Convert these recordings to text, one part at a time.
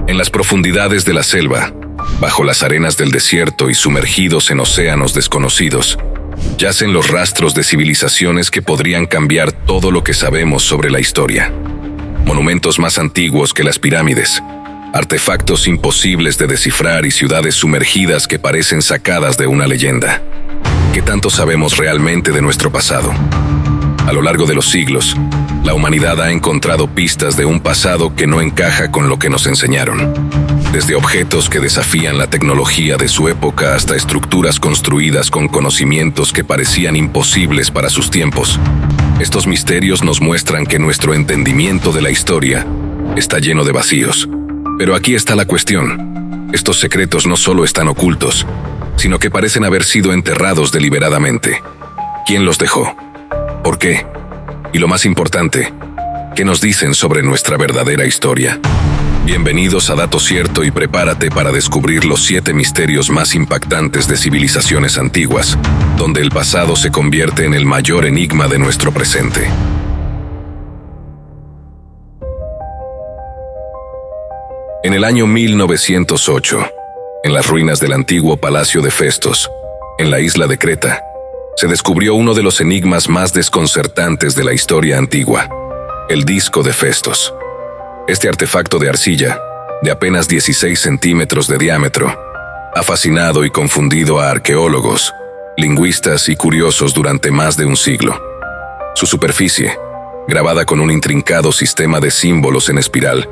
En las profundidades de la selva, bajo las arenas del desierto y sumergidos en océanos desconocidos, yacen los rastros de civilizaciones que podrían cambiar todo lo que sabemos sobre la historia. Monumentos más antiguos que las pirámides, artefactos imposibles de descifrar y ciudades sumergidas que parecen sacadas de una leyenda. ¿Qué tanto sabemos realmente de nuestro pasado? A lo largo de los siglos, la humanidad ha encontrado pistas de un pasado que no encaja con lo que nos enseñaron. Desde objetos que desafían la tecnología de su época hasta estructuras construidas con conocimientos que parecían imposibles para sus tiempos. Estos misterios nos muestran que nuestro entendimiento de la historia está lleno de vacíos. Pero aquí está la cuestión. Estos secretos no solo están ocultos, sino que parecen haber sido enterrados deliberadamente. ¿Quién los dejó? ¿Por qué? Y lo más importante, ¿qué nos dicen sobre nuestra verdadera historia? Bienvenidos a Dato Cierto y prepárate para descubrir los 7 misterios más impactantes de civilizaciones antiguas, donde el pasado se convierte en el mayor enigma de nuestro presente. En el año 1908, en las ruinas del antiguo Palacio de Festos, en la isla de Creta, se descubrió uno de los enigmas más desconcertantes de la historia antigua, el disco de Festos. Este artefacto de arcilla, de apenas 16 centímetros de diámetro, ha fascinado y confundido a arqueólogos, lingüistas y curiosos durante más de un siglo. Su superficie, grabada con un intrincado sistema de símbolos en espiral,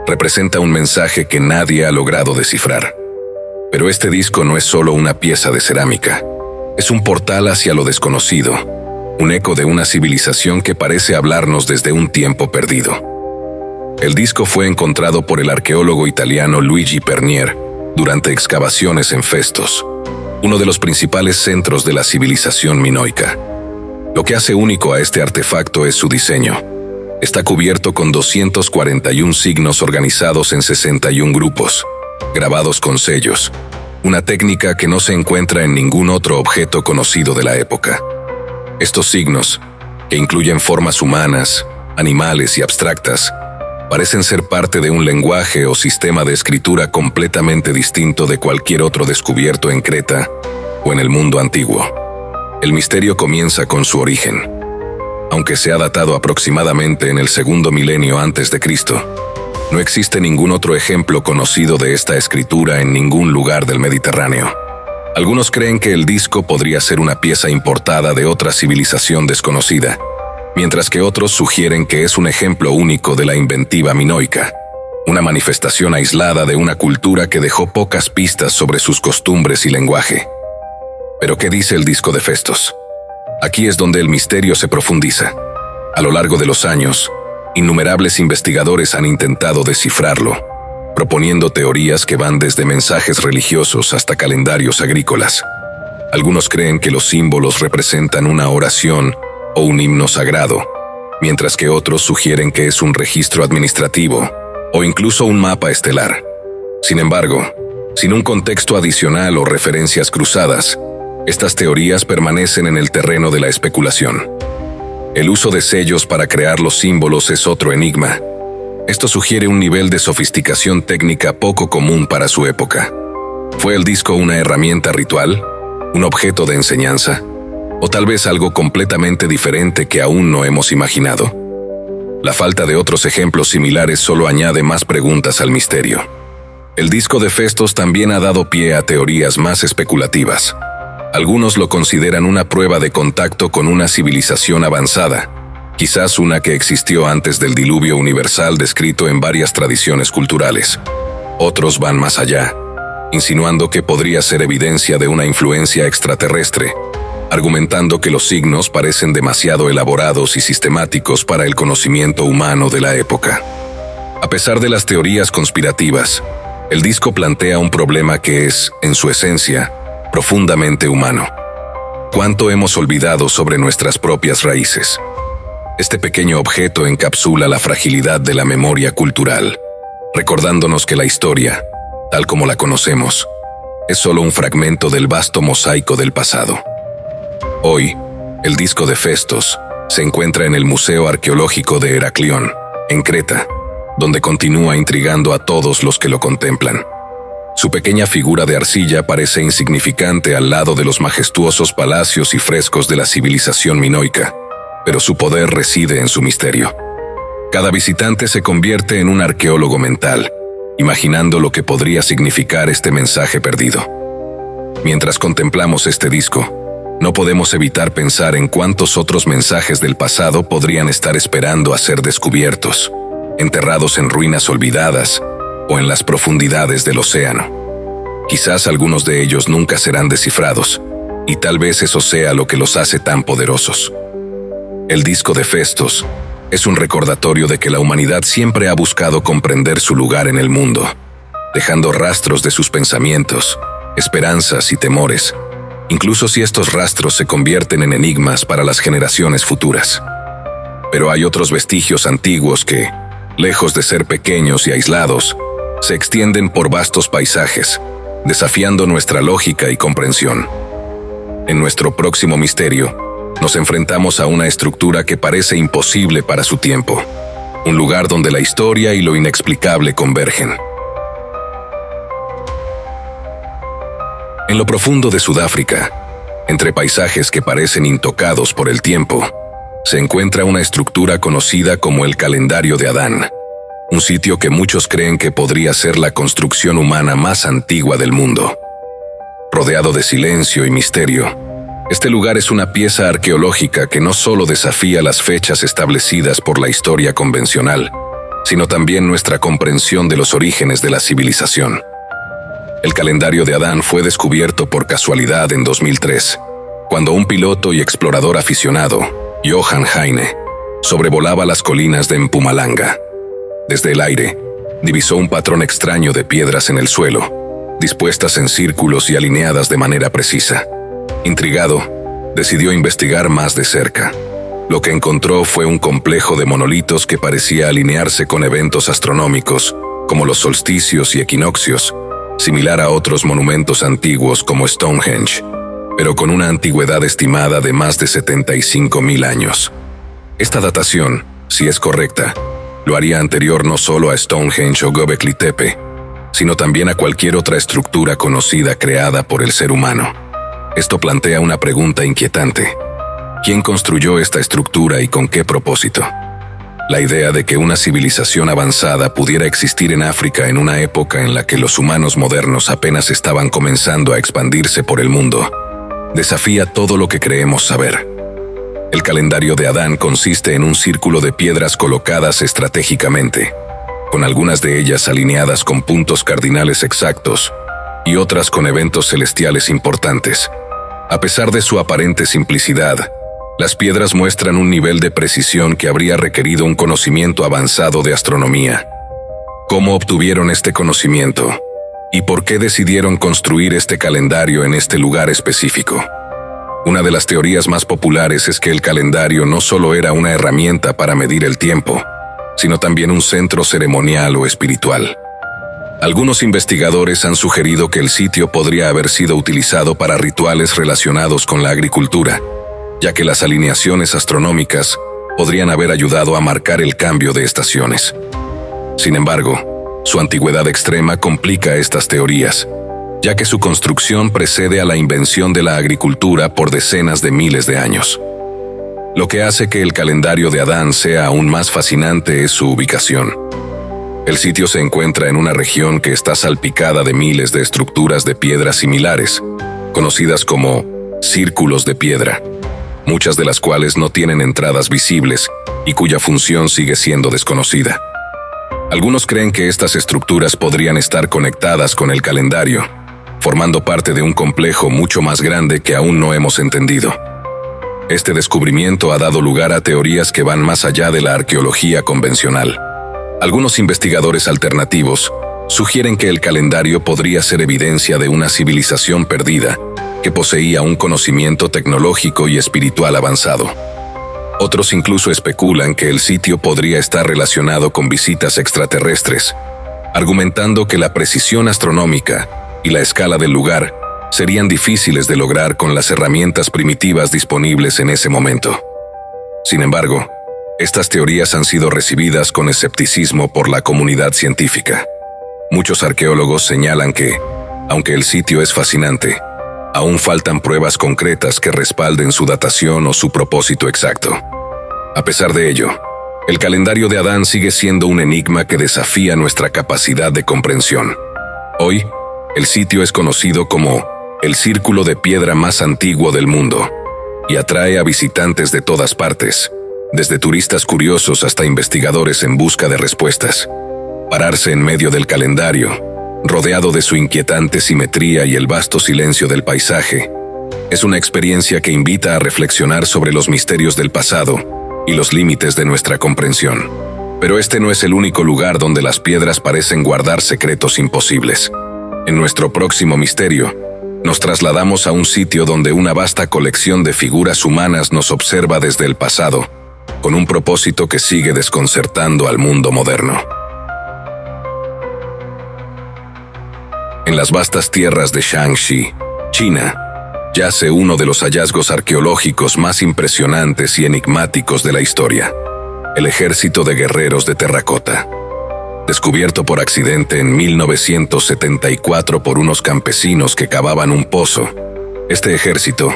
representa un mensaje que nadie ha logrado descifrar. Pero este disco no es solo una pieza de cerámica. Es un portal hacia lo desconocido, un eco de una civilización que parece hablarnos desde un tiempo perdido. El disco fue encontrado por el arqueólogo italiano Luigi Pernier durante excavaciones en Festos, uno de los principales centros de la civilización minoica. Lo que hace único a este artefacto es su diseño. Está cubierto con 241 signos organizados en 61 grupos, grabados con sellos, una técnica que no se encuentra en ningún otro objeto conocido de la época. Estos signos, que incluyen formas humanas, animales y abstractas, parecen ser parte de un lenguaje o sistema de escritura completamente distinto de cualquier otro descubierto en Creta o en el mundo antiguo. El misterio comienza con su origen. Aunque se ha datado aproximadamente en el 2º milenio antes de Cristo, no existe ningún otro ejemplo conocido de esta escritura en ningún lugar del Mediterráneo. Algunos creen que el disco podría ser una pieza importada de otra civilización desconocida, mientras que otros sugieren que es un ejemplo único de la inventiva minoica, una manifestación aislada de una cultura que dejó pocas pistas sobre sus costumbres y lenguaje. ¿Pero qué dice el disco de Festos? Aquí es donde el misterio se profundiza. A lo largo de los años, innumerables investigadores han intentado descifrarlo, proponiendo teorías que van desde mensajes religiosos hasta calendarios agrícolas. Algunos creen que los símbolos representan una oración o un himno sagrado, mientras que otros sugieren que es un registro administrativo o incluso un mapa estelar. Sin embargo, sin un contexto adicional o referencias cruzadas, estas teorías permanecen en el terreno de la especulación. El uso de sellos para crear los símbolos es otro enigma. Esto sugiere un nivel de sofisticación técnica poco común para su época. ¿Fue el disco una herramienta ritual? ¿Un objeto de enseñanza? ¿O tal vez algo completamente diferente que aún no hemos imaginado? La falta de otros ejemplos similares solo añade más preguntas al misterio. El disco de Festos también ha dado pie a teorías más especulativas. Algunos lo consideran una prueba de contacto con una civilización avanzada, quizás una que existió antes del diluvio universal descrito en varias tradiciones culturales. Otros van más allá, insinuando que podría ser evidencia de una influencia extraterrestre, argumentando que los signos parecen demasiado elaborados y sistemáticos para el conocimiento humano de la época. A pesar de las teorías conspirativas, el disco plantea un problema que es, en su esencia, profundamente humano. ¿Cuánto hemos olvidado sobre nuestras propias raíces? Este pequeño objeto encapsula la fragilidad de la memoria cultural, recordándonos que la historia, tal como la conocemos, es solo un fragmento del vasto mosaico del pasado. Hoy, el disco de Festos se encuentra en el Museo Arqueológico de Heraclión, en Creta, donde continúa intrigando a todos los que lo contemplan. Su pequeña figura de arcilla parece insignificante al lado de los majestuosos palacios y frescos de la civilización minoica, pero su poder reside en su misterio. Cada visitante se convierte en un arqueólogo mental, imaginando lo que podría significar este mensaje perdido. Mientras contemplamos este disco, no podemos evitar pensar en cuántos otros mensajes del pasado podrían estar esperando a ser descubiertos, enterrados en ruinas olvidadas o en las profundidades del océano. Quizás algunos de ellos nunca serán descifrados, y tal vez eso sea lo que los hace tan poderosos. El disco de Festos es un recordatorio de que la humanidad siempre ha buscado comprender su lugar en el mundo, dejando rastros de sus pensamientos, esperanzas y temores, incluso si estos rastros se convierten en enigmas para las generaciones futuras. Pero hay otros vestigios antiguos que, lejos de ser pequeños y aislados, se extienden por vastos paisajes, desafiando nuestra lógica y comprensión. En nuestro próximo misterio, nos enfrentamos a una estructura que parece imposible para su tiempo, un lugar donde la historia y lo inexplicable convergen. En lo profundo de Sudáfrica, entre paisajes que parecen intocados por el tiempo, se encuentra una estructura conocida como el Calendario de Adán, un sitio que muchos creen que podría ser la construcción humana más antigua del mundo. Rodeado de silencio y misterio, este lugar es una pieza arqueológica que no solo desafía las fechas establecidas por la historia convencional, sino también nuestra comprensión de los orígenes de la civilización. El Calendario de Adán fue descubierto por casualidad en 2003, cuando un piloto y explorador aficionado, Johan Heine, sobrevolaba las colinas de Mpumalanga. Desde el aire, divisó un patrón extraño de piedras en el suelo, dispuestas en círculos y alineadas de manera precisa. Intrigado, decidió investigar más de cerca. Lo que encontró fue un complejo de monolitos que parecía alinearse con eventos astronómicos, como los solsticios y equinoccios, similar a otros monumentos antiguos como Stonehenge, pero con una antigüedad estimada de más de 75.000 años. Esta datación, si es correcta, lo haría anterior no solo a Stonehenge o Göbekli Tepe, sino también a cualquier otra estructura conocida creada por el ser humano. Esto plantea una pregunta inquietante. ¿Quién construyó esta estructura y con qué propósito? La idea de que una civilización avanzada pudiera existir en África en una época en la que los humanos modernos apenas estaban comenzando a expandirse por el mundo, desafía todo lo que creemos saber. El Calendario de Adán consiste en un círculo de piedras colocadas estratégicamente, con algunas de ellas alineadas con puntos cardinales exactos y otras con eventos celestiales importantes. A pesar de su aparente simplicidad, las piedras muestran un nivel de precisión que habría requerido un conocimiento avanzado de astronomía. ¿Cómo obtuvieron este conocimiento? ¿Y por qué decidieron construir este calendario en este lugar específico? Una de las teorías más populares es que el calendario no solo era una herramienta para medir el tiempo, sino también un centro ceremonial o espiritual. Algunos investigadores han sugerido que el sitio podría haber sido utilizado para rituales relacionados con la agricultura, ya que las alineaciones astronómicas podrían haber ayudado a marcar el cambio de estaciones. Sin embargo, su antigüedad extrema complica estas teorías, ya que su construcción precede a la invención de la agricultura por decenas de miles de años. Lo que hace que el Calendario de Adán sea aún más fascinante es su ubicación. El sitio se encuentra en una región que está salpicada de miles de estructuras de piedra similares, conocidas como círculos de piedra, muchas de las cuales no tienen entradas visibles y cuya función sigue siendo desconocida. Algunos creen que estas estructuras podrían estar conectadas con el calendario, formando parte de un complejo mucho más grande que aún no hemos entendido. Este descubrimiento ha dado lugar a teorías que van más allá de la arqueología convencional. Algunos investigadores alternativos sugieren que el calendario podría ser evidencia de una civilización perdida que poseía un conocimiento tecnológico y espiritual avanzado. Otros incluso especulan que el sitio podría estar relacionado con visitas extraterrestres, argumentando que la precisión astronómica y la escala del lugar serían difíciles de lograr con las herramientas primitivas disponibles en ese momento. Sin embargo, Estas teorías han sido recibidas con escepticismo por la comunidad científica. Muchos arqueólogos señalan que, aunque el sitio es fascinante, aún faltan pruebas concretas que respalden su datación o su propósito exacto. A pesar de ello, el calendario de Adán sigue siendo un enigma que desafía nuestra capacidad de comprensión. Hoy, el sitio es conocido como el círculo de piedra más antiguo del mundo y atrae a visitantes de todas partes, desde turistas curiosos hasta investigadores en busca de respuestas. Pararse en medio del calendario, rodeado de su inquietante simetría y el vasto silencio del paisaje, es una experiencia que invita a reflexionar sobre los misterios del pasado y los límites de nuestra comprensión. Pero este no es el único lugar donde las piedras parecen guardar secretos imposibles. En nuestro próximo misterio, nos trasladamos a un sitio donde una vasta colección de figuras humanas nos observa desde el pasado, con un propósito que sigue desconcertando al mundo moderno. En las vastas tierras de Shaanxi, China, yace uno de los hallazgos arqueológicos más impresionantes y enigmáticos de la historia: el ejército de guerreros de terracota. Descubierto por accidente en 1974 por unos campesinos que cavaban un pozo, este ejército,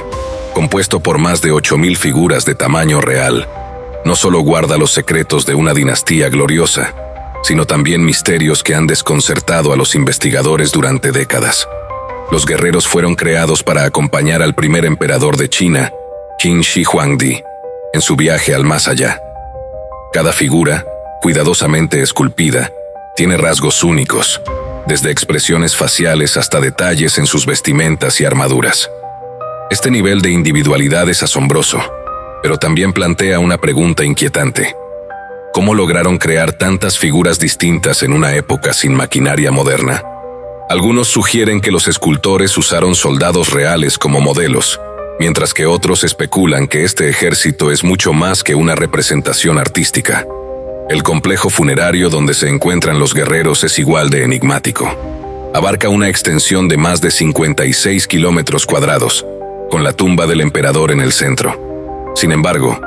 compuesto por más de 8.000 figuras de tamaño real, no solo guarda los secretos de una dinastía gloriosa, sino también misterios que han desconcertado a los investigadores durante décadas. Los guerreros fueron creados para acompañar al primer emperador de China, Qin Shi Huangdi, en su viaje al más allá. Cada figura, cuidadosamente esculpida, tiene rasgos únicos, desde expresiones faciales hasta detalles en sus vestimentas y armaduras. Este nivel de individualidad es asombroso, pero también plantea una pregunta inquietante: ¿cómo lograron crear tantas figuras distintas en una época sin maquinaria moderna? Algunos sugieren que los escultores usaron soldados reales como modelos, mientras que otros especulan que este ejército es mucho más que una representación artística. El complejo funerario donde se encuentran los guerreros es igual de enigmático. Abarca una extensión de más de 56 kilómetros cuadrados, con la tumba del emperador en el centro. Sin embargo,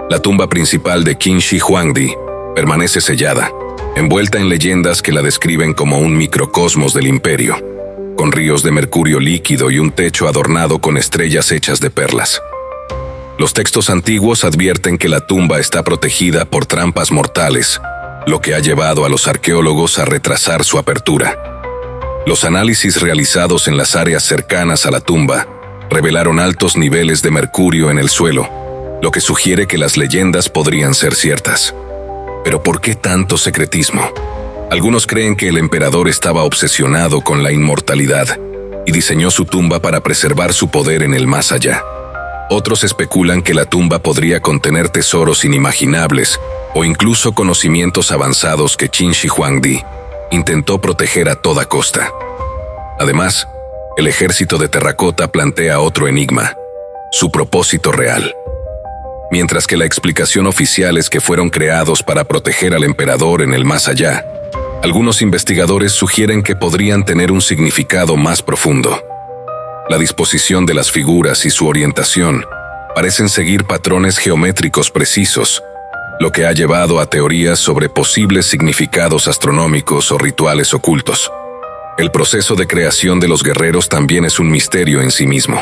la tumba principal de Qin Shi Huangdi permanece sellada, envuelta en leyendas que la describen como un microcosmos del imperio, con ríos de mercurio líquido y un techo adornado con estrellas hechas de perlas. Los textos antiguos advierten que la tumba está protegida por trampas mortales, lo que ha llevado a los arqueólogos a retrasar su apertura. Los análisis realizados en las áreas cercanas a la tumba revelaron altos niveles de mercurio en el suelo, lo que sugiere que las leyendas podrían ser ciertas. ¿Pero por qué tanto secretismo? Algunos creen que el emperador estaba obsesionado con la inmortalidad y diseñó su tumba para preservar su poder en el más allá. Otros especulan que la tumba podría contener tesoros inimaginables o incluso conocimientos avanzados que Qin Shi Huangdi intentó proteger a toda costa. Además, el ejército de terracota plantea otro enigma: su propósito real. Mientras que la explicación oficial es que fueron creados para proteger al emperador en el más allá, algunos investigadores sugieren que podrían tener un significado más profundo. La disposición de las figuras y su orientación parecen seguir patrones geométricos precisos, lo que ha llevado a teorías sobre posibles significados astronómicos o rituales ocultos. El proceso de creación de los guerreros también es un misterio en sí mismo.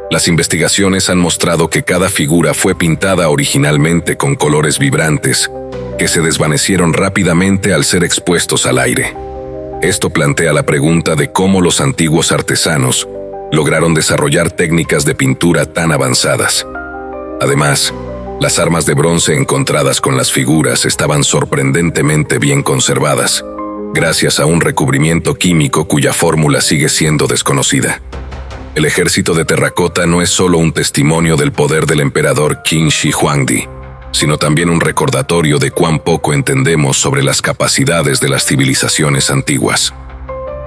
Las investigaciones han mostrado que cada figura fue pintada originalmente con colores vibrantes, que se desvanecieron rápidamente al ser expuestos al aire. Esto plantea la pregunta de cómo los antiguos artesanos lograron desarrollar técnicas de pintura tan avanzadas. Además, las armas de bronce encontradas con las figuras estaban sorprendentemente bien conservadas, gracias a un recubrimiento químico cuya fórmula sigue siendo desconocida. El ejército de terracota no es solo un testimonio del poder del emperador Qin Shi Huangdi, sino también un recordatorio de cuán poco entendemos sobre las capacidades de las civilizaciones antiguas.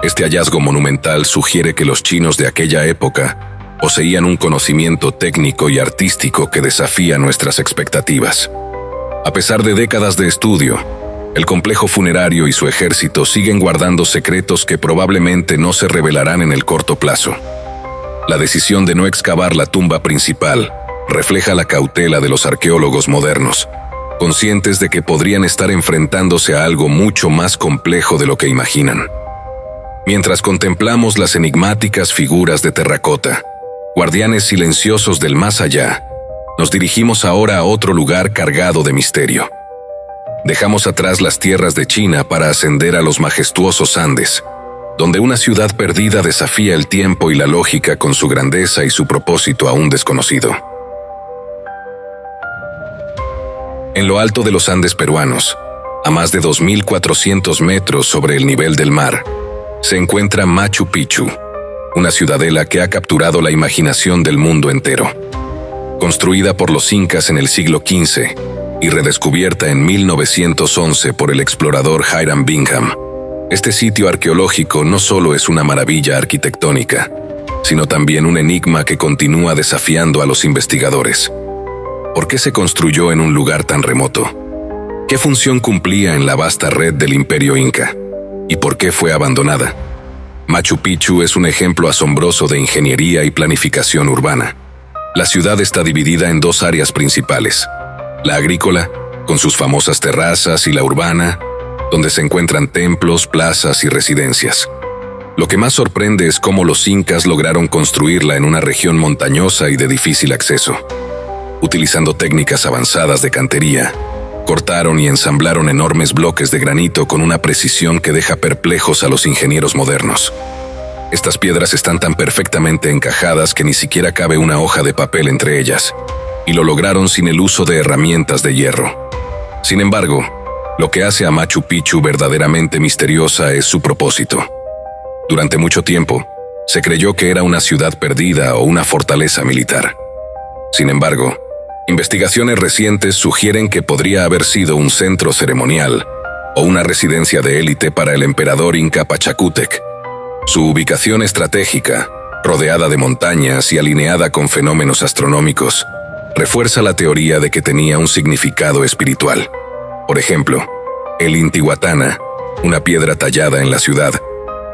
Este hallazgo monumental sugiere que los chinos de aquella época poseían un conocimiento técnico y artístico que desafía nuestras expectativas. A pesar de décadas de estudio, el complejo funerario y su ejército siguen guardando secretos que probablemente no se revelarán en el corto plazo. La decisión de no excavar la tumba principal refleja la cautela de los arqueólogos modernos, conscientes de que podrían estar enfrentándose a algo mucho más complejo de lo que imaginan. Mientras contemplamos las enigmáticas figuras de terracota, guardianes silenciosos del más allá, nos dirigimos ahora a otro lugar cargado de misterio. Dejamos atrás las tierras de China para ascender a los majestuosos Andes, donde una ciudad perdida desafía el tiempo y la lógica con su grandeza y su propósito aún desconocido. En lo alto de los Andes peruanos, a más de 2.400 metros sobre el nivel del mar, se encuentra Machu Picchu, una ciudadela que ha capturado la imaginación del mundo entero. Construida por los incas en el siglo XV y redescubierta en 1911 por el explorador Hiram Bingham, este sitio arqueológico no solo es una maravilla arquitectónica, sino también un enigma que continúa desafiando a los investigadores. ¿Por qué se construyó en un lugar tan remoto? ¿Qué función cumplía en la vasta red del Imperio Inca? ¿Y por qué fue abandonada? Machu Picchu es un ejemplo asombroso de ingeniería y planificación urbana. La ciudad está dividida en dos áreas principales: la agrícola, con sus famosas terrazas, y la urbana, donde se encuentran templos, plazas y residencias. Lo que más sorprende es cómo los incas lograron construirla en una región montañosa y de difícil acceso. Utilizando técnicas avanzadas de cantería, cortaron y ensamblaron enormes bloques de granito con una precisión que deja perplejos a los ingenieros modernos. Estas piedras están tan perfectamente encajadas que ni siquiera cabe una hoja de papel entre ellas, y lo lograron sin el uso de herramientas de hierro. Sin embargo, lo que hace a Machu Picchu verdaderamente misteriosa es su propósito. Durante mucho tiempo, se creyó que era una ciudad perdida o una fortaleza militar. Sin embargo, investigaciones recientes sugieren que podría haber sido un centro ceremonial o una residencia de élite para el emperador inca Pachacútec. Su ubicación estratégica, rodeada de montañas y alineada con fenómenos astronómicos, refuerza la teoría de que tenía un significado espiritual. Por ejemplo, el Intihuatana, una piedra tallada en la ciudad,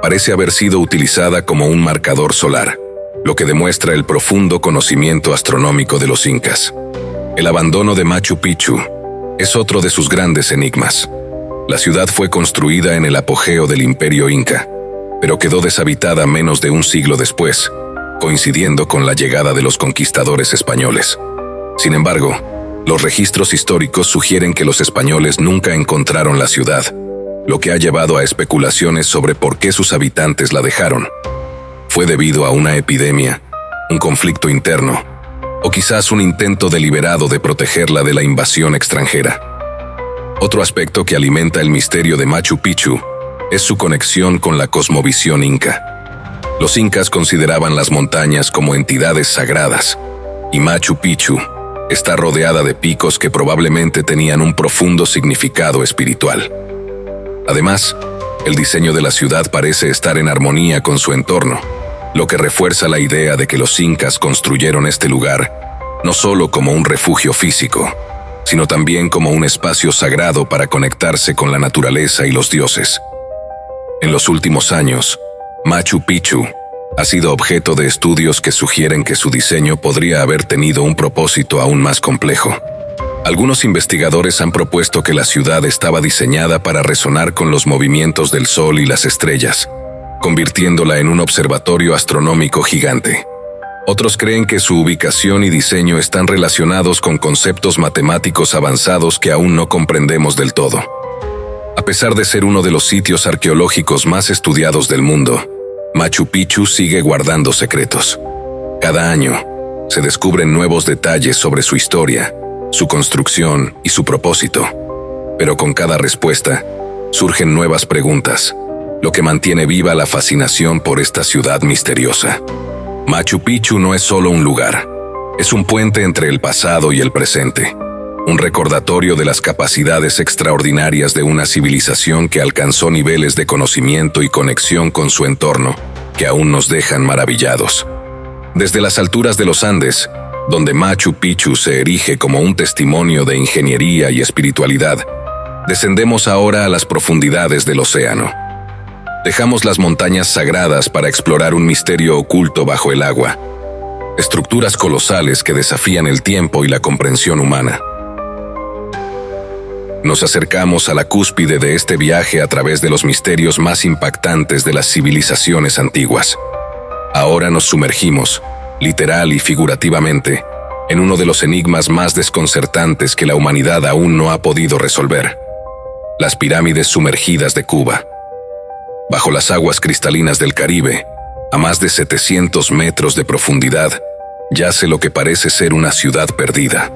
parece haber sido utilizada como un marcador solar, lo que demuestra el profundo conocimiento astronómico de los incas. El abandono de Machu Picchu es otro de sus grandes enigmas. La ciudad fue construida en el apogeo del Imperio Inca, pero quedó deshabitada menos de un siglo después, coincidiendo con la llegada de los conquistadores españoles. Sin embargo, los registros históricos sugieren que los españoles nunca encontraron la ciudad, lo que ha llevado a especulaciones sobre por qué sus habitantes la dejaron. ¿Fue debido a una epidemia, un conflicto interno, o quizás un intento deliberado de protegerla de la invasión extranjera? Otro aspecto que alimenta el misterio de Machu Picchu es su conexión con la cosmovisión inca. Los incas consideraban las montañas como entidades sagradas, y Machu Picchu está rodeada de picos que probablemente tenían un profundo significado espiritual. Además, el diseño de la ciudad parece estar en armonía con su entorno, lo que refuerza la idea de que los incas construyeron este lugar no solo como un refugio físico, sino también como un espacio sagrado para conectarse con la naturaleza y los dioses. En los últimos años, Machu Picchu ha sido objeto de estudios que sugieren que su diseño podría haber tenido un propósito aún más complejo. Algunos investigadores han propuesto que la ciudad estaba diseñada para resonar con los movimientos del Sol y las estrellas, convirtiéndola en un observatorio astronómico gigante. Otros creen que su ubicación y diseño están relacionados con conceptos matemáticos avanzados que aún no comprendemos del todo. A pesar de ser uno de los sitios arqueológicos más estudiados del mundo, Machu Picchu sigue guardando secretos. Cada año, se descubren nuevos detalles sobre su historia, su construcción y su propósito. Pero con cada respuesta, surgen nuevas preguntas, lo que mantiene viva la fascinación por esta ciudad misteriosa. Machu Picchu no es solo un lugar, es un puente entre el pasado y el presente, un recordatorio de las capacidades extraordinarias de una civilización que alcanzó niveles de conocimiento y conexión con su entorno que aún nos dejan maravillados. Desde las alturas de los Andes, donde Machu Picchu se erige como un testimonio de ingeniería y espiritualidad, descendemos ahora a las profundidades del océano. Dejamos las montañas sagradas para explorar un misterio oculto bajo el agua, estructuras colosales que desafían el tiempo y la comprensión humana. Nos acercamos a la cúspide de este viaje a través de los misterios más impactantes de las civilizaciones antiguas. Ahora nos sumergimos, literal y figurativamente, en uno de los enigmas más desconcertantes que la humanidad aún no ha podido resolver: las pirámides sumergidas de Kuba. Bajo las aguas cristalinas del Caribe, a más de 700 metros de profundidad, yace lo que parece ser una ciudad perdida,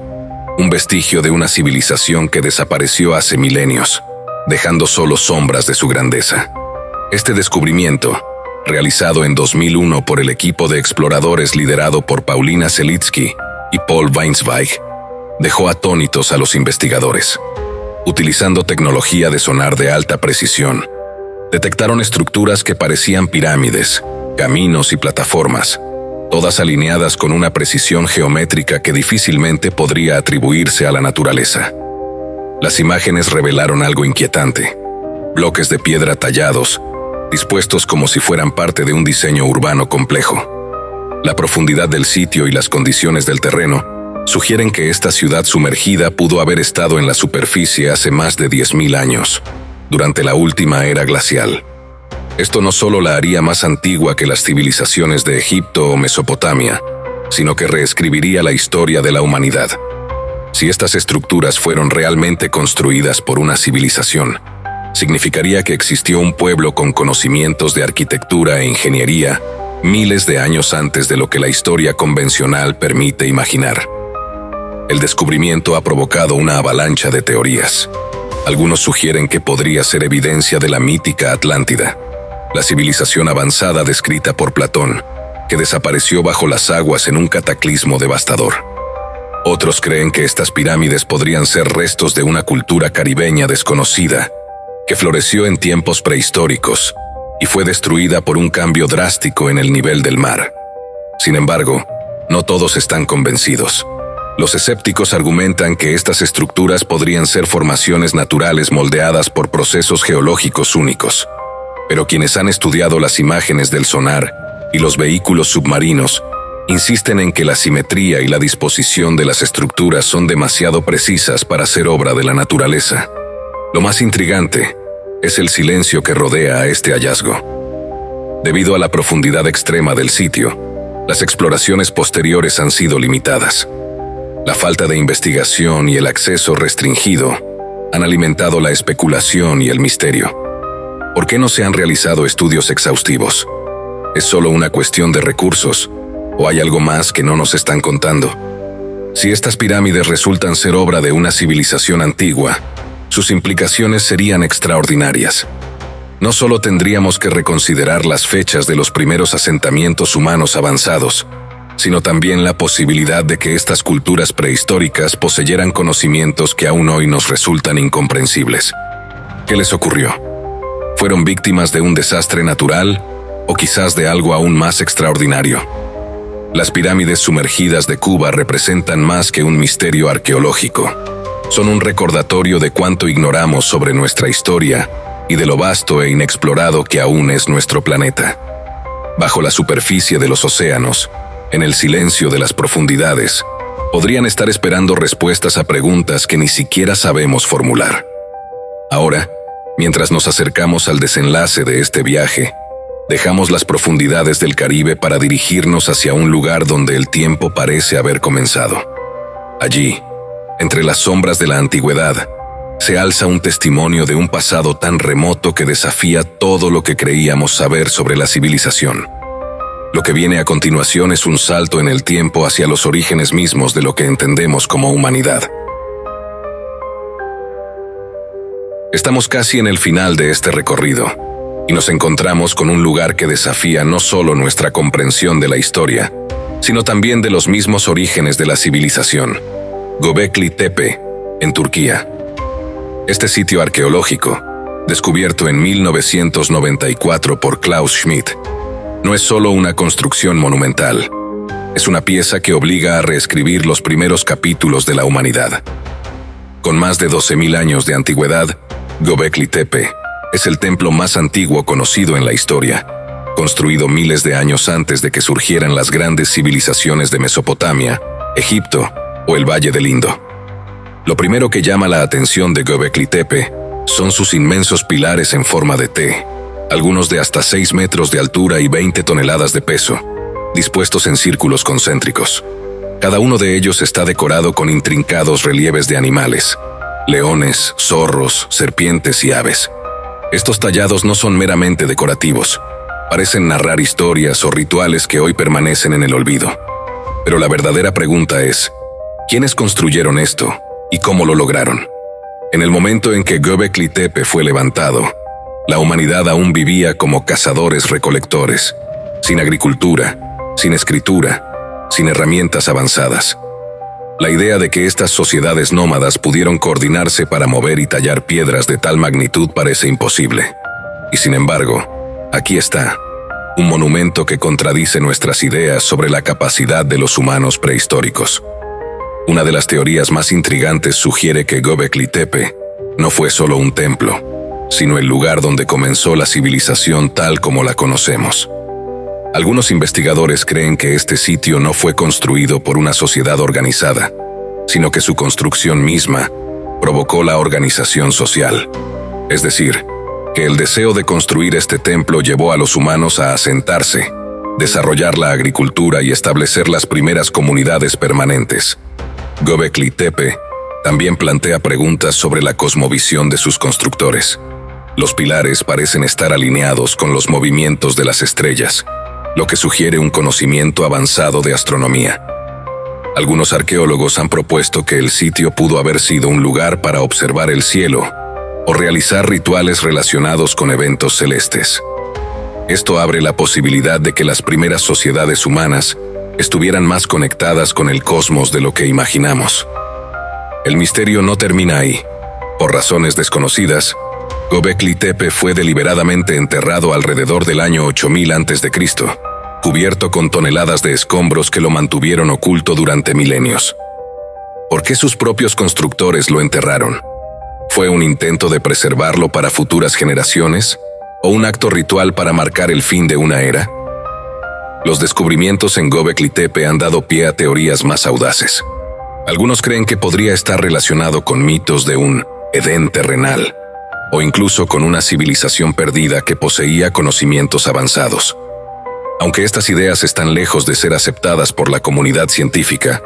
un vestigio de una civilización que desapareció hace milenios, dejando solo sombras de su grandeza. Este descubrimiento, realizado en 2001 por el equipo de exploradores liderado por Paulina Selitsky y Paul Weinsweig, dejó atónitos a los investigadores. Utilizando tecnología de sonar de alta precisión, detectaron estructuras que parecían pirámides, caminos y plataformas, todas alineadas con una precisión geométrica que difícilmente podría atribuirse a la naturaleza. Las imágenes revelaron algo inquietante: bloques de piedra tallados, dispuestos como si fueran parte de un diseño urbano complejo. La profundidad del sitio y las condiciones del terreno sugieren que esta ciudad sumergida pudo haber estado en la superficie hace más de 10.000 años, durante la última era glacial. Esto no solo la haría más antigua que las civilizaciones de Egipto o Mesopotamia, sino que reescribiría la historia de la humanidad. Si estas estructuras fueron realmente construidas por una civilización, significaría que existió un pueblo con conocimientos de arquitectura e ingeniería miles de años antes de lo que la historia convencional permite imaginar. El descubrimiento ha provocado una avalancha de teorías. Algunos sugieren que podría ser evidencia de la mítica Atlántida, la civilización avanzada descrita por Platón, que desapareció bajo las aguas en un cataclismo devastador. Otros creen que estas pirámides podrían ser restos de una cultura caribeña desconocida, que floreció en tiempos prehistóricos y fue destruida por un cambio drástico en el nivel del mar. Sin embargo, no todos están convencidos. Los escépticos argumentan que estas estructuras podrían ser formaciones naturales moldeadas por procesos geológicos únicos. Pero quienes han estudiado las imágenes del sonar y los vehículos submarinos insisten en que la simetría y la disposición de las estructuras son demasiado precisas para ser obra de la naturaleza. Lo más intrigante es el silencio que rodea a este hallazgo. Debido a la profundidad extrema del sitio, las exploraciones posteriores han sido limitadas. La falta de investigación y el acceso restringido han alimentado la especulación y el misterio. ¿Por qué no se han realizado estudios exhaustivos? ¿Es solo una cuestión de recursos o hay algo más que no nos están contando? Si estas pirámides resultan ser obra de una civilización antigua, sus implicaciones serían extraordinarias. No solo tendríamos que reconsiderar las fechas de los primeros asentamientos humanos avanzados, sino también la posibilidad de que estas culturas prehistóricas poseyeran conocimientos que aún hoy nos resultan incomprensibles. ¿Qué les ocurrió? ¿Fueron víctimas de un desastre natural o quizás de algo aún más extraordinario? Las pirámides sumergidas de Kuba representan más que un misterio arqueológico. Son un recordatorio de cuánto ignoramos sobre nuestra historia y de lo vasto e inexplorado que aún es nuestro planeta. Bajo la superficie de los océanos, en el silencio de las profundidades, podrían estar esperando respuestas a preguntas que ni siquiera sabemos formular. Ahora, mientras nos acercamos al desenlace de este viaje, dejamos las profundidades del Caribe para dirigirnos hacia un lugar donde el tiempo parece haber comenzado. Allí, entre las sombras de la antigüedad, se alza un testimonio de un pasado tan remoto que desafía todo lo que creíamos saber sobre la civilización. Lo que viene a continuación es un salto en el tiempo hacia los orígenes mismos de lo que entendemos como humanidad. Estamos casi en el final de este recorrido, y nos encontramos con un lugar que desafía no solo nuestra comprensión de la historia, sino también de los mismos orígenes de la civilización: Göbekli Tepe, en Turquía. Este sitio arqueológico, descubierto en 1994 por Klaus Schmidt, no es solo una construcción monumental, es una pieza que obliga a reescribir los primeros capítulos de la humanidad. Con más de 12.000 años de antigüedad, Göbekli Tepe es el templo más antiguo conocido en la historia, construido miles de años antes de que surgieran las grandes civilizaciones de Mesopotamia, Egipto o el Valle del Indo. Lo primero que llama la atención de Göbekli Tepe son sus inmensos pilares en forma de T, algunos de hasta 6 metros de altura y 20 toneladas de peso, dispuestos en círculos concéntricos. Cada uno de ellos está decorado con intrincados relieves de animales: leones, zorros, serpientes y aves. Estos tallados no son meramente decorativos, parecen narrar historias o rituales que hoy permanecen en el olvido. Pero la verdadera pregunta es, ¿quiénes construyeron esto y cómo lo lograron? En el momento en que Göbekli Tepe fue levantado, la humanidad aún vivía como cazadores-recolectores, sin agricultura, sin escritura, sin herramientas avanzadas. La idea de que estas sociedades nómadas pudieron coordinarse para mover y tallar piedras de tal magnitud parece imposible. Y sin embargo, aquí está, un monumento que contradice nuestras ideas sobre la capacidad de los humanos prehistóricos. Una de las teorías más intrigantes sugiere que Göbekli Tepe no fue solo un templo, sino el lugar donde comenzó la civilización tal como la conocemos. Algunos investigadores creen que este sitio no fue construido por una sociedad organizada, sino que su construcción misma provocó la organización social. Es decir, que el deseo de construir este templo llevó a los humanos a asentarse, desarrollar la agricultura y establecer las primeras comunidades permanentes. Göbekli Tepe también plantea preguntas sobre la cosmovisión de sus constructores. Los pilares parecen estar alineados con los movimientos de las estrellas, lo que sugiere un conocimiento avanzado de astronomía. Algunos arqueólogos han propuesto que el sitio pudo haber sido un lugar para observar el cielo o realizar rituales relacionados con eventos celestes. Esto abre la posibilidad de que las primeras sociedades humanas estuvieran más conectadas con el cosmos de lo que imaginamos. El misterio no termina ahí. Por razones desconocidas, Göbekli Tepe fue deliberadamente enterrado alrededor del año 8000 a.C., cubierto con toneladas de escombros que lo mantuvieron oculto durante milenios. ¿Por qué sus propios constructores lo enterraron? ¿Fue un intento de preservarlo para futuras generaciones o un acto ritual para marcar el fin de una era? Los descubrimientos en Göbekli Tepe han dado pie a teorías más audaces. Algunos creen que podría estar relacionado con mitos de un Edén terrenal, o incluso con una civilización perdida que poseía conocimientos avanzados. Aunque estas ideas están lejos de ser aceptadas por la comunidad científica,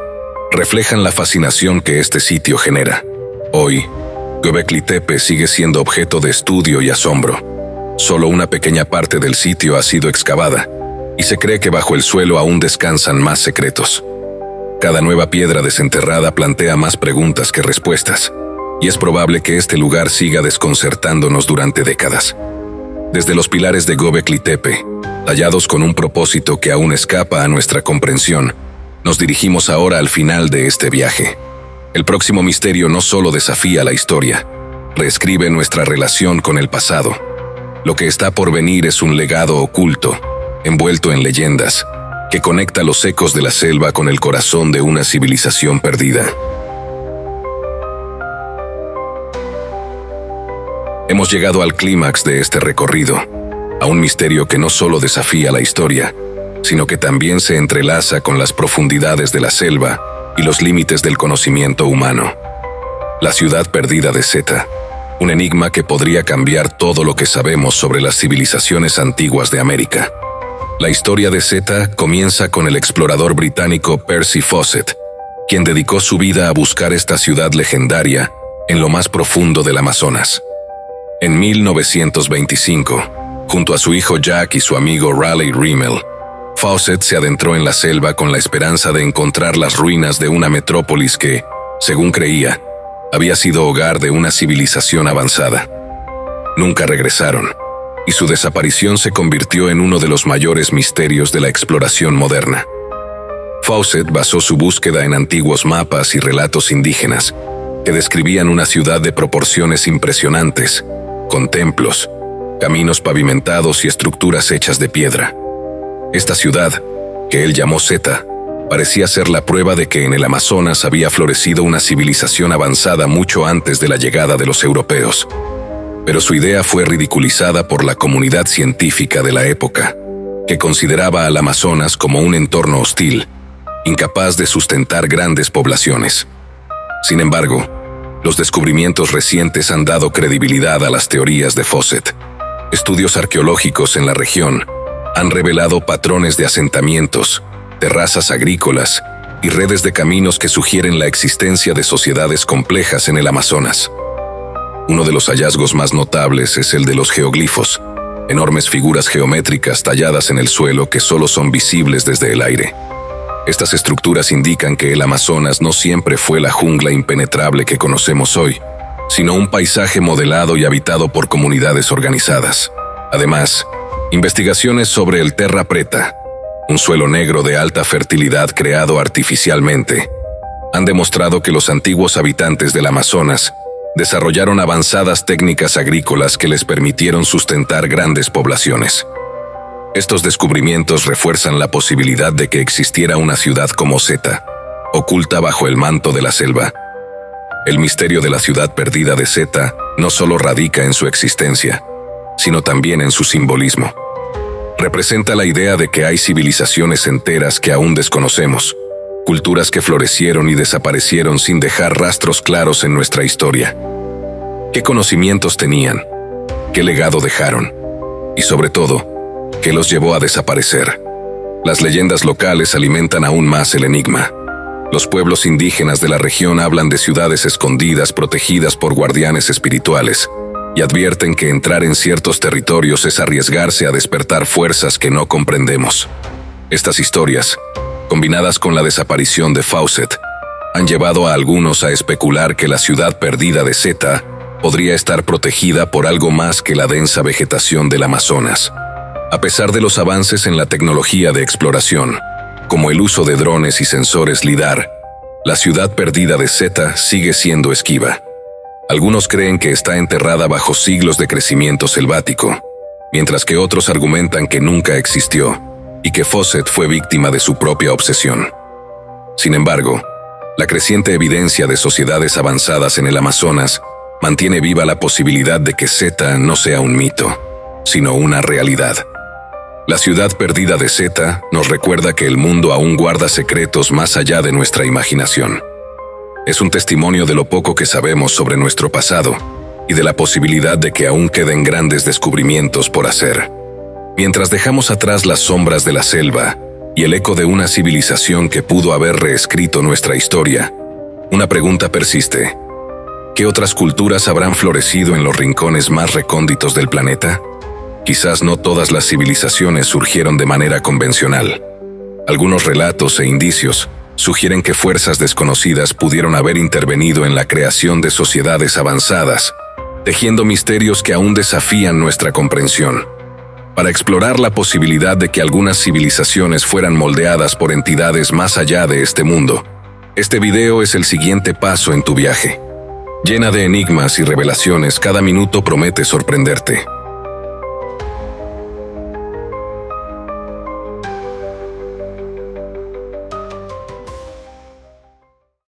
reflejan la fascinación que este sitio genera. Hoy, Göbekli Tepe sigue siendo objeto de estudio y asombro. Solo una pequeña parte del sitio ha sido excavada, y se cree que bajo el suelo aún descansan más secretos. Cada nueva piedra desenterrada plantea más preguntas que respuestas, y es probable que este lugar siga desconcertándonos durante décadas. Desde los pilares de Göbekli Tepe, tallados con un propósito que aún escapa a nuestra comprensión, nos dirigimos ahora al final de este viaje. El próximo misterio no solo desafía la historia, reescribe nuestra relación con el pasado. Lo que está por venir es un legado oculto, envuelto en leyendas, que conecta los ecos de la selva con el corazón de una civilización perdida. Hemos llegado al clímax de este recorrido, a un misterio que no solo desafía la historia, sino que también se entrelaza con las profundidades de la selva y los límites del conocimiento humano. La ciudad perdida de Seta, un enigma que podría cambiar todo lo que sabemos sobre las civilizaciones antiguas de América. La historia de Seta comienza con el explorador británico Percy Fawcett, quien dedicó su vida a buscar esta ciudad legendaria en lo más profundo del Amazonas. En 1925, junto a su hijo Jack y su amigo Raleigh Rimmel, Fawcett se adentró en la selva con la esperanza de encontrar las ruinas de una metrópolis que, según creía, había sido hogar de una civilización avanzada. Nunca regresaron, y su desaparición se convirtió en uno de los mayores misterios de la exploración moderna. Fawcett basó su búsqueda en antiguos mapas y relatos indígenas que describían una ciudad de proporciones impresionantes, con templos, caminos pavimentados y estructuras hechas de piedra. Esta ciudad, que él llamó Seta, parecía ser la prueba de que en el Amazonas había florecido una civilización avanzada mucho antes de la llegada de los europeos. Pero su idea fue ridiculizada por la comunidad científica de la época, que consideraba al Amazonas como un entorno hostil, incapaz de sustentar grandes poblaciones. Sin embargo, Los descubrimientos recientes han dado credibilidad a las teorías de Fawcett. Estudios arqueológicos en la región han revelado patrones de asentamientos, terrazas agrícolas y redes de caminos que sugieren la existencia de sociedades complejas en el Amazonas. Uno de los hallazgos más notables es el de los geoglifos, enormes figuras geométricas talladas en el suelo que solo son visibles desde el aire. Estas estructuras indican que el Amazonas no siempre fue la jungla impenetrable que conocemos hoy, sino un paisaje modelado y habitado por comunidades organizadas. Además, investigaciones sobre el terra preta, un suelo negro de alta fertilidad creado artificialmente, han demostrado que los antiguos habitantes del Amazonas desarrollaron avanzadas técnicas agrícolas que les permitieron sustentar grandes poblaciones. Estos descubrimientos refuerzan la posibilidad de que existiera una ciudad como Zeta, oculta bajo el manto de la selva. El misterio de la ciudad perdida de Zeta no solo radica en su existencia, sino también en su simbolismo. Representa la idea de que hay civilizaciones enteras que aún desconocemos, culturas que florecieron y desaparecieron sin dejar rastros claros en nuestra historia. ¿Qué conocimientos tenían? ¿Qué legado dejaron? Y sobre todo, ¿qué los llevó a desaparecer? Las leyendas locales alimentan aún más el enigma. Los pueblos indígenas de la región hablan de ciudades escondidas protegidas por guardianes espirituales y advierten que entrar en ciertos territorios es arriesgarse a despertar fuerzas que no comprendemos. Estas historias, combinadas con la desaparición de Fawcett, han llevado a algunos a especular que la ciudad perdida de Zeta podría estar protegida por algo más que la densa vegetación del Amazonas. A pesar de los avances en la tecnología de exploración, como el uso de drones y sensores LIDAR, la ciudad perdida de Zeta sigue siendo esquiva. Algunos creen que está enterrada bajo siglos de crecimiento selvático, mientras que otros argumentan que nunca existió y que Fawcett fue víctima de su propia obsesión. Sin embargo, la creciente evidencia de sociedades avanzadas en el Amazonas mantiene viva la posibilidad de que Zeta no sea un mito, sino una realidad. La ciudad perdida de Zeta nos recuerda que el mundo aún guarda secretos más allá de nuestra imaginación. Es un testimonio de lo poco que sabemos sobre nuestro pasado y de la posibilidad de que aún queden grandes descubrimientos por hacer. Mientras dejamos atrás las sombras de la selva y el eco de una civilización que pudo haber reescrito nuestra historia, una pregunta persiste. ¿Qué otras culturas habrán florecido en los rincones más recónditos del planeta? Quizás no todas las civilizaciones surgieron de manera convencional. Algunos relatos e indicios sugieren que fuerzas desconocidas pudieron haber intervenido en la creación de sociedades avanzadas, tejiendo misterios que aún desafían nuestra comprensión. Para explorar la posibilidad de que algunas civilizaciones fueran moldeadas por entidades más allá de este mundo, este video es el siguiente paso en tu viaje. Llena de enigmas y revelaciones, cada minuto promete sorprenderte.